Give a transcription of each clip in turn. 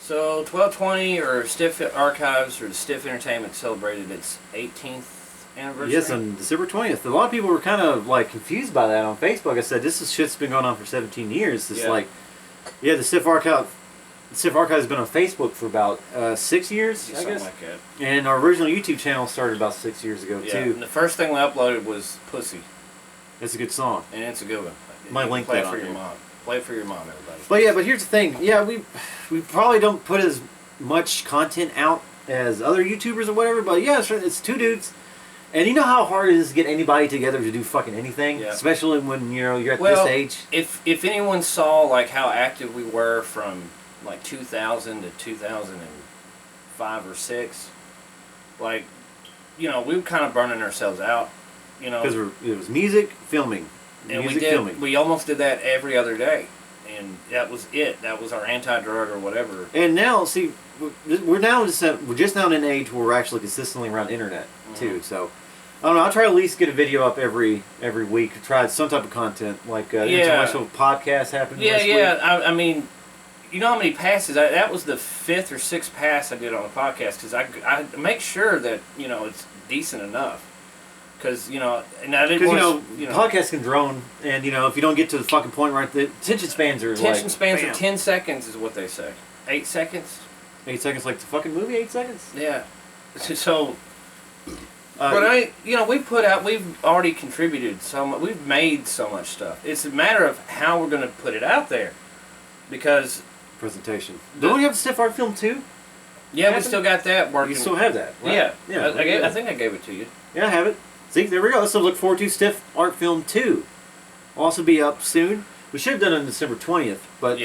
So 1220 or Stiff Archives or Stiff Entertainment celebrated its 18th anniversary. Yes, on December 20th. A lot of people were kind of like confused by that on Facebook. I said, this is shit's been going on for 17 years. It's like, the Stiff Archive has been on Facebook for about 6 years, I guess. Like that. And our original YouTube channel started about 6 years ago, too. And the first thing we uploaded was Pussy. It's a good song. And it's a good one. Might link play that it for on your here. mom. Play it for your mom, everybody. But here's the thing. Yeah, we probably don't put as much content out as other YouTubers or whatever, but yeah, it's two dudes. And you know how hard it is to get anybody together to do fucking anything? Yeah. Especially when, you're at this age? If anyone saw, like, how active we were from, like, 2000 to 2005 or 6, like, we were kind of burning ourselves out, Because it was music, filming. And filming. We almost did that every other day. And that was it. That was our anti-drug or whatever. And now, see, we're just now in an age where we're actually consistently around the internet, too, so... I don't know, I'll try to at least get a video up every week. Try some type of content, like international podcast happened this week. I mean, you know how many passes? That was the 5th or 6th pass I did on the podcast, because I make sure that, it's decent enough. Because, and I didn't want to... podcasts can drone, and, if you don't get to the fucking point right, the attention spans are Attention spans are 10 seconds is what they say. 8 seconds? 8 seconds like the fucking movie, 8 seconds? Yeah. So... but we've already contributed so much. We've made so much stuff. It's a matter of how we're going to put it out there, because presentation. Don't we have the Stiff Art Film too? Yeah, we still got that working. You still have that, right? Yeah. I think I gave it to you. Yeah, I have it. See, there we go. Let's look forward to Stiff Art Film 2. Will also be up soon. We should have done it on December 20th, but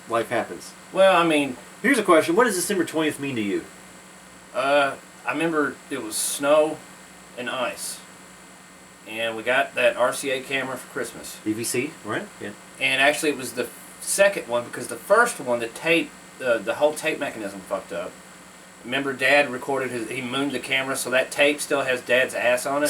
life happens. Well, I mean, here's a question: what does December 20th mean to you? I remember it was snow and ice, and we got that RCA camera for Christmas. DVC, right? Yeah. And actually, it was the second one, because the first one, the tape, the whole tape mechanism fucked up. Remember, Dad recorded he mooned the camera, so that tape still has Dad's ass on it.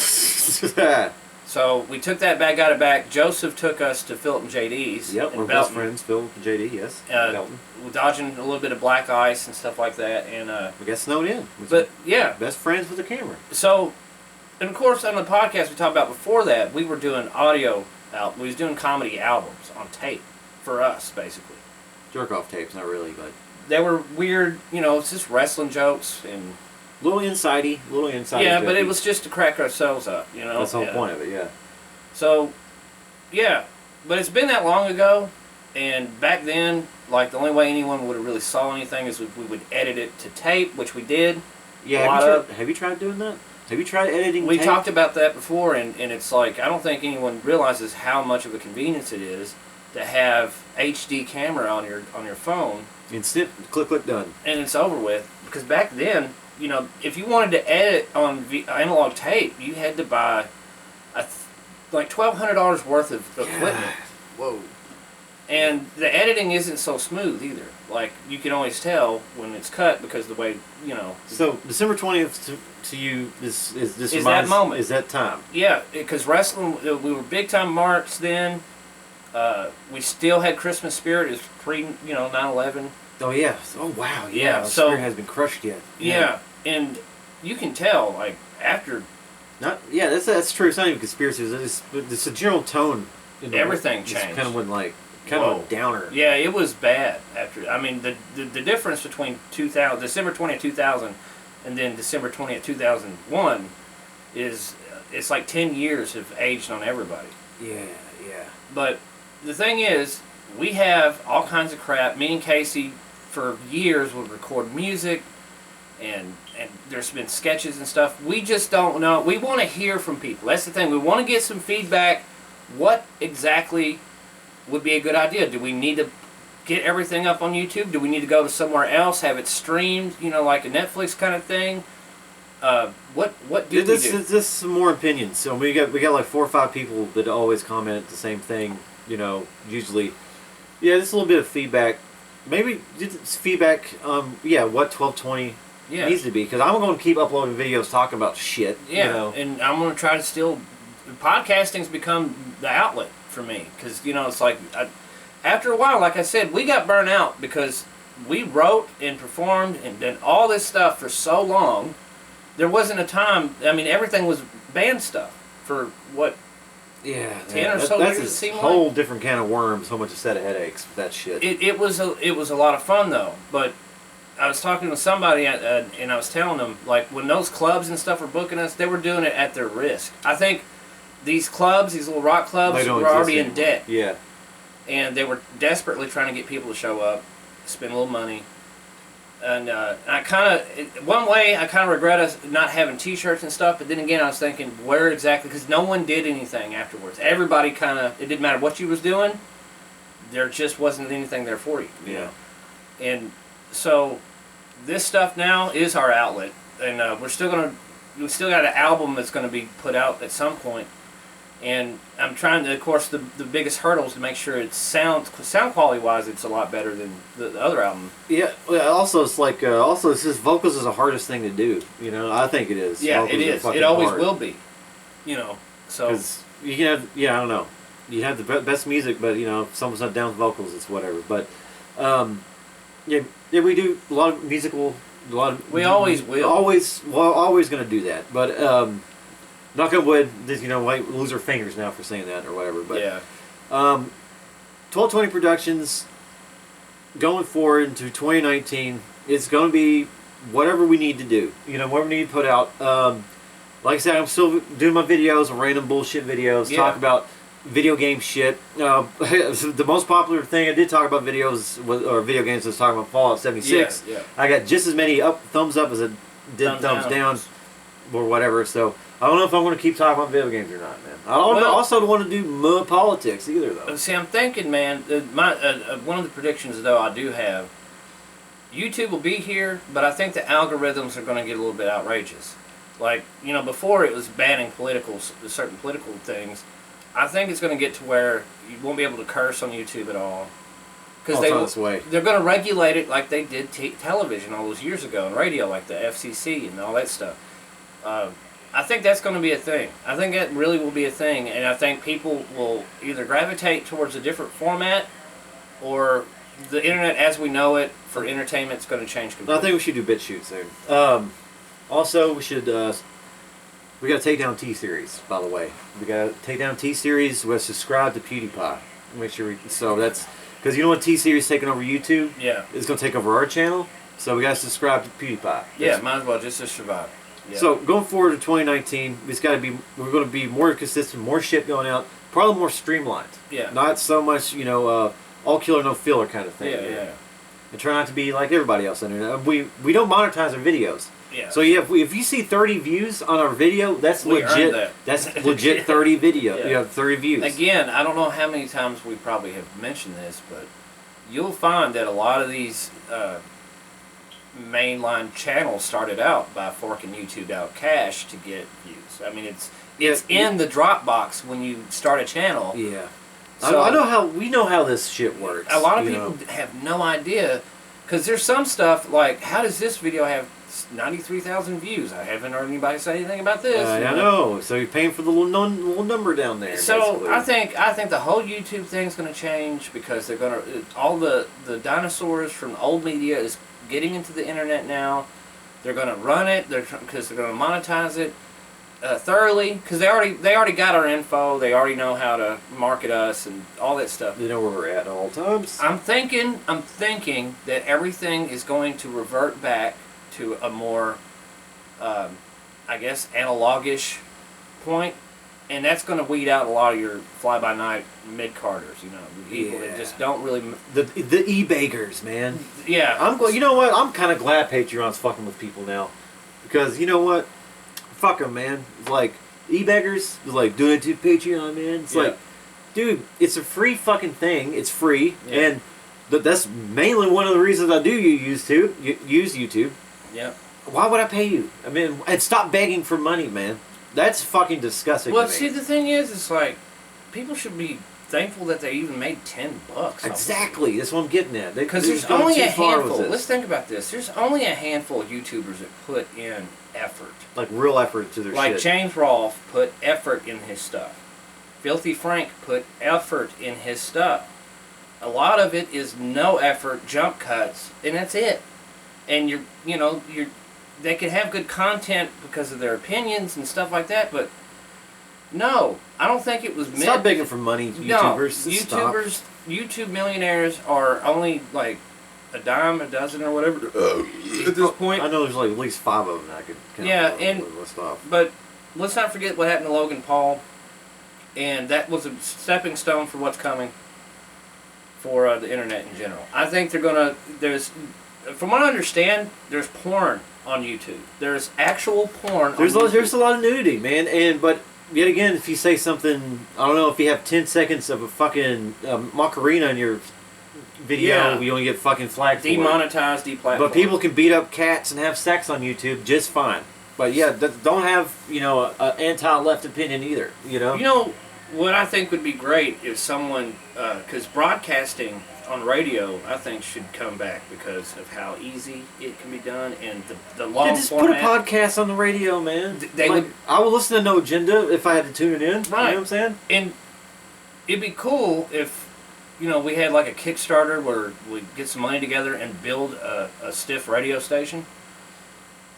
So we took that back, got it back. Joseph took us to Philip and JD's. Yep, we're best friends, Philip and JD. Yes. Belton. Dodging a little bit of black ice and stuff like that, and we got snowed in. But yeah, best friends with the camera. So. And of course, on the podcast we talked about before that, we were doing we was doing comedy albums on tape for us, basically. Jerk-off tapes, not really, but... They were weird, it's just wrestling jokes and... Little insidey. Yeah, but it was just to crack ourselves up, That's the whole point of it, yeah. So, yeah. But it's been that long ago, and back then, like, the only way anyone would have really saw anything is if we would edit it to tape, which we did. Yeah, have you tried doing that? Have you tried editing We talked about that before, and it's like, I don't think anyone realizes how much of a convenience it is to have HD camera on your phone. Instant, click, done. And it's over with. Because back then, if you wanted to edit on analog tape, you had to buy like $1,200 worth of equipment. Whoa. And the editing isn't so smooth either. Like, you can always tell when it's cut because the way, So, December 20th to you is that moment. Is that time. Yeah, because wrestling, we were big time marks then. We still had Christmas spirit. It was pre, 9/11. Oh, yeah. Oh, wow. Yeah. The so spirit hasn't been crushed yet. Yeah. And you can tell, like, after... That's true. It's not even conspiracy. It's a general tone. Everything changed. It kind of went like... Kind of a downer. Yeah, it was bad after. I mean, the difference between December 20th, 2000 and then December 20th, 2001 is, it's like 10 years have aged on everybody. Yeah. But the thing is, we have all kinds of crap. Me and Casey, for years, would record music, and there's been sketches and stuff. We just don't know. We want to hear from people. That's the thing. We want to get some feedback. What exactly would be a good idea? Do we need to get everything up on YouTube? Do we need to go to somewhere else, have it streamed, like a Netflix kind of thing? What do we do? This is some more opinions. So we got like 4 or 5 people that always comment the same thing. Usually, just a little bit of feedback. Maybe just feedback. What 1220 needs to be, because I'm going to keep uploading videos talking about shit. Yeah, and I'm going to try to still. Podcasting's become the outlet for me, because it's like after a while, like I said, we got burnt out because we wrote and performed and did all this stuff for so long. There wasn't a time. I mean, everything was band stuff for what. Yeah, 10 or so that's years, it a seemed whole like. different can of worms. So much a set of headaches with that shit. It was a lot of fun though. But I was talking to somebody and I was telling them, like, when those clubs and stuff were booking us, they were doing it at their risk. I think these clubs, these little rock clubs, They don't were exist already in anymore. debt, Yeah, and they were desperately trying to get people to show up, spend a little money. And I kind of, one way, I kind of regret us not having T-shirts and stuff. But then again, I was thinking, where exactly? Because no one did anything afterwards. Everybody kind of, it didn't matter what you was doing. There just wasn't anything there for you. You Yeah. know? And so, this stuff now is our outlet, and we still got an album that's gonna be put out at some point. And I'm trying to, of course, the biggest hurdle is to make sure it's sound quality wise, it's a lot better than the other album. yeah. Well, also, it's like it's just vocals is the hardest thing to do. You know, I think it is. Yeah, Vocals it are is. fucking It always hard. will be. You know, so. Because you can have, I don't know, you have the best music, but you know, if someone's not down with vocals, it's whatever. But yeah, we do a lot of musical, a lot of. We always will. Always going to do that. But knock on wood, you know, might lose our fingers now for saying that or whatever. But Yeah. 1220 Productions going forward into 2019, it's going to be whatever we need to do. You know, whatever we need to put out. Like I said, I'm still doing my videos, random bullshit videos, Yeah. talk about video game shit. The most popular thing I did talk about or video games was talking about Fallout 76. Yeah, yeah. I got just as many thumbs up as I did thumbs down or whatever. So I don't know if I'm going to keep talking about video games or not, man. I also don't want to do politics either, though. See, I'm thinking, man. One of the predictions, though, I do have. YouTube will be here, but I think the algorithms are going to get a little bit outrageous. Like, you know, before it was banning certain political things. I think it's going to get to where you won't be able to curse on YouTube at all. Because It's on its way. they're going to regulate it like they did television all those years ago and radio, like the FCC and all that stuff. I think that's going to be a thing. I think that really will be a thing, and I think people will either gravitate towards a different format, or the internet as we know it for entertainment is going to change completely. I think we should do bit shoot soon. Also, we should. We got to take down T-Series, by the way. We got to take down T-Series. We'll subscribe to PewDiePie. Make sure so that's because you know what T-Series taking over YouTube. Yeah. It's going to take over our channel. So we got to subscribe to PewDiePie. Yeah, might as well just to survive. Yeah. So going forward to 2019, it's got to be. We're going to be more consistent, more shit going out, probably more streamlined. Yeah. Not so much, you know, all killer no filler kind of thing. Yeah. And try not to be like everybody else on the internet. We don't monetize our videos. Yeah. So yeah, if you see 30 views on our video, that's We earned legit. that. That's legit 30 video. Yeah. You have 30 views. Again, I don't know how many times we probably have mentioned this, but you'll find that a lot of these mainline channels started out by forking YouTube out cash to get views. I mean, it's in the Dropbox when you start a channel. Yeah. So- I know how we know how this shit works. A lot of you people know. have no idea, because there's some stuff like, how does this video have 93,000 views? I haven't heard anybody say anything about this. I know. So you're paying for the little number down there. So basically. I think the whole YouTube thing's going to change, because they're going to all the dinosaurs from old media is getting into the internet now. They're going to run it. Because they're going to monetize it thoroughly, because they already got our info. They already know how to market us and all that stuff. They know where we're at all times. I'm thinking that everything is going to revert back to a more, I guess, analogish point, and that's going to weed out a lot of your fly-by-night mid-carders, you know, the people that just don't really... The e-bakers, man. Yeah. You know what? I'm kind of glad Patreon's fucking with people now, because you know what? Fuck them, man. It's like e-beggars, like donate to Patreon, man. It's like, dude, it's a free fucking thing. It's free, and that's mainly one of the reasons I do use YouTube. Yeah. Why would I pay you? I mean, and stop begging for money, man. That's fucking disgusting. Well, to me. see, the thing is, it's like, people should be thankful that they even made $10. Exactly. That's what I'm getting at. Because there's only a handful. Let's think about this. There's only a handful of YouTubers that put in effort. Like real effort to their shit. Like James Rolfe put effort in his stuff. Filthy Frank put effort in his stuff. a lot of it is no effort, jump cuts, and that's it. And they can have good content because of their opinions and stuff like that, but no, I don't think it was meant. Stop begging for money, YouTubers. No, Just stop. YouTube millionaires are only like a dime a dozen or whatever at this point. I know there's like at least 5 of them that I could count. Yeah, on and the list off. but let's not forget what happened to Logan Paul, and that was a stepping stone for what's coming for the internet in general. I think there's, from what I understand, there's porn on YouTube. There's actual porn. There's on YouTube. there's a lot of nudity, man, but yet again, if you say something, I don't know, if you have 10 seconds of a fucking Macarena in your video, Yeah. you only get fucking flagged for it. Demonetized, deplatformed. But people can beat up cats and have sex on YouTube just fine. But yeah, don't have, an anti-left opinion either, You know what I think would be great is someone, because broadcasting on radio, I think should come back because of how easy it can be done and the long Yeah, just format. put a podcast on the radio, man. They would- I would listen to No Agenda if I had to tune it in. You know Right. what I'm saying? And it'd be cool if, we had like a Kickstarter where we get some money together and build a stiff radio station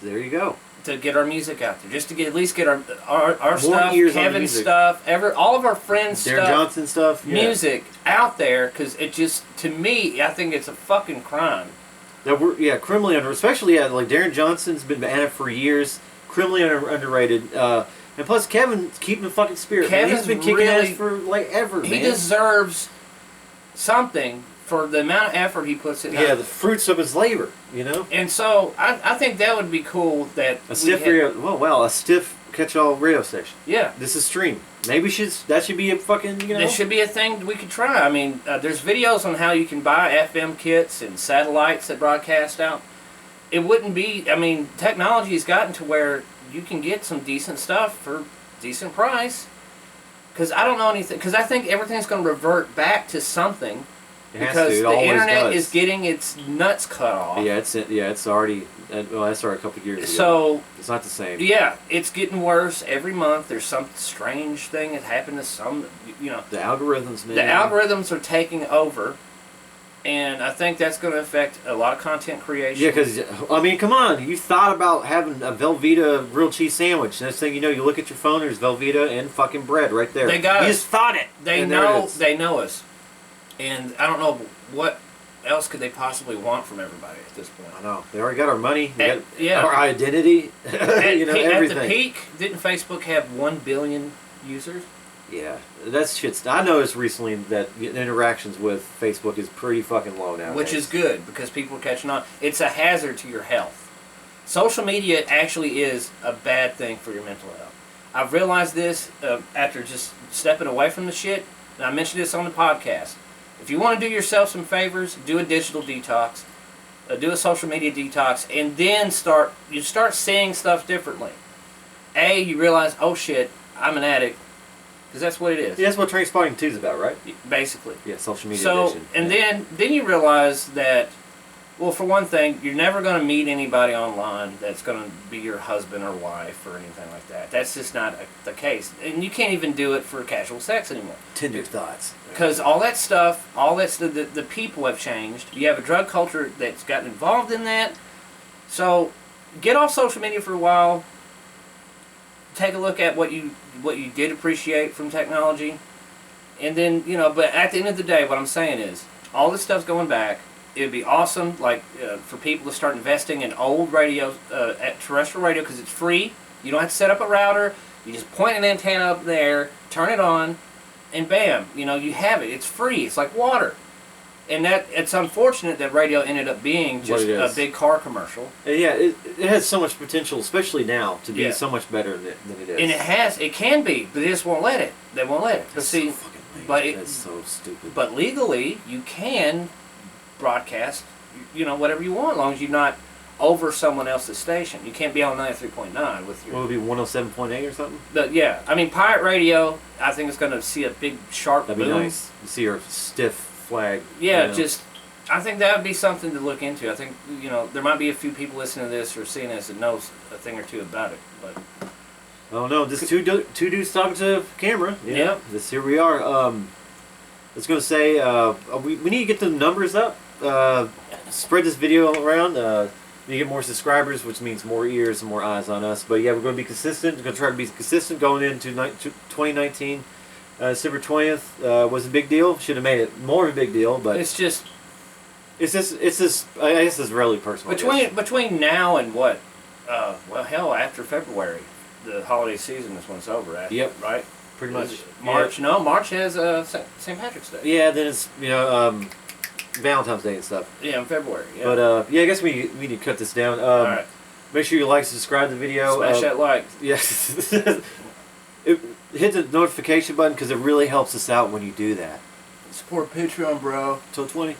There you go. to get our music out there, just to at least get our More stuff, ears on Kevin's music. stuff, all of our friends' Darren stuff, Johnson stuff. Yeah. music out there, because it just, to me, I think it's a fucking crime. That we're criminally especially like Darren Johnson's been at it for years, criminally underrated. And plus Kevin's keeping the fucking spirit. Man. He's Kevin's been kicking really- ass for like ever. He man. deserves something for the amount of effort he puts in. the fruits of his labor. And so I think that would be cool that A stiff radio. Well, a stiff catch-all radio station. Yeah. This is stream. Maybe that should be a fucking This should be a thing we could try. I mean, there's videos on how you can buy FM kits and satellites that broadcast out. It wouldn't be, technology's gotten to where you can get some decent stuff for decent price. Because I don't know anything, because I think everything's going to revert back to something. It has Because to. It the always internet does. is getting its nuts cut off. It's already. That started a couple of years ago. So, it's not the same. yeah, it's getting worse every month. There's some strange thing that happened to some, The algorithms, man. The algorithms are taking over, and I think that's going to affect a lot of content creation. Yeah, because, come on. You thought about having a Velveeta grilled cheese sandwich. Next thing you know, you look at your phone, there's Velveeta and fucking bread right there. They got You us. just thought it. They and there it know is. they know us, and I don't know what else could they possibly want from everybody at this point. I know. They already got our money. They got Yeah. our identity. At everything. the peak, didn't Facebook have 1 billion users? Yeah, that's shit. I noticed recently that interactions with Facebook is pretty fucking low now. Which is good because people are catching on. It's a hazard to your health. Social media actually is a bad thing for your mental health. I've realized this after just stepping away from the shit, and I mentioned this on the podcast. If you want to do yourself some favors, do a digital detox, do a social media detox, and then start seeing stuff differently. You realize, oh shit, I'm an addict, because that's what it is. Yeah, that's what Trainspotting 2 is about, right? Basically. Yeah, social media So, addiction. and Yeah. then you realize that, well, for one thing, you're never going to meet anybody online that's going to be your husband or wife or anything like that. That's just not the case. And you can't even do it for casual sex anymore. Tender thoughts. Because all that stuff, the people have changed. You have a drug culture that's gotten involved in that. So, get off social media for a while. Take a look at what you did appreciate from technology. And then, but at the end of the day, what I'm saying is, all this stuff's going back. It would be awesome, for people to start investing in old radio, at terrestrial radio, because it's free. You don't have to set up a router. You just point an antenna up there, turn it on, and bam, you have it. It's free. It's like water. And it's unfortunate that radio ended up being just a big car commercial. Yeah, it has so much potential, especially now, to be Yeah. so much better than it is. And it can be, but they just won't let it. They won't let it. But That's see, so fucking lame. but That's so stupid. But legally, you can broadcast, whatever you want, as long as you're not over someone else's station. You can't be on 93.9 with your. What would it be 107.8 or something? Yeah, pirate radio, I think it's going to see a big sharp That'd boom. be nice. You see our stiff flag. Yeah, I think that would be something to look into. I think, there might be a few people listening to this or seeing this that knows a thing or two about it. But Oh no, just two dudes talking to camera. Yep. This here we are. was going to say we need to get the numbers up. Spread this video around. You get more subscribers, which means more ears and more eyes on us. But yeah, we're going to be consistent. We're going to try to be consistent going into 2019. December 20th was a big deal. Should have made it more of a big deal, but It's just it's just I guess it's really personal. between now and what? Well, hell, after February, the holiday season is when it's over. After, Yep. Right. pretty much March. No, March has St. Patrick's Day. Yeah, then it's Valentine's Day and stuff. Yeah, in February. Yeah. But yeah, I guess we need to cut this down. All right. Make sure you like, subscribe to the video. Smash that like. Yes. Hit the notification button because it really helps us out when you do that. Support Patreon, bro. Till 20.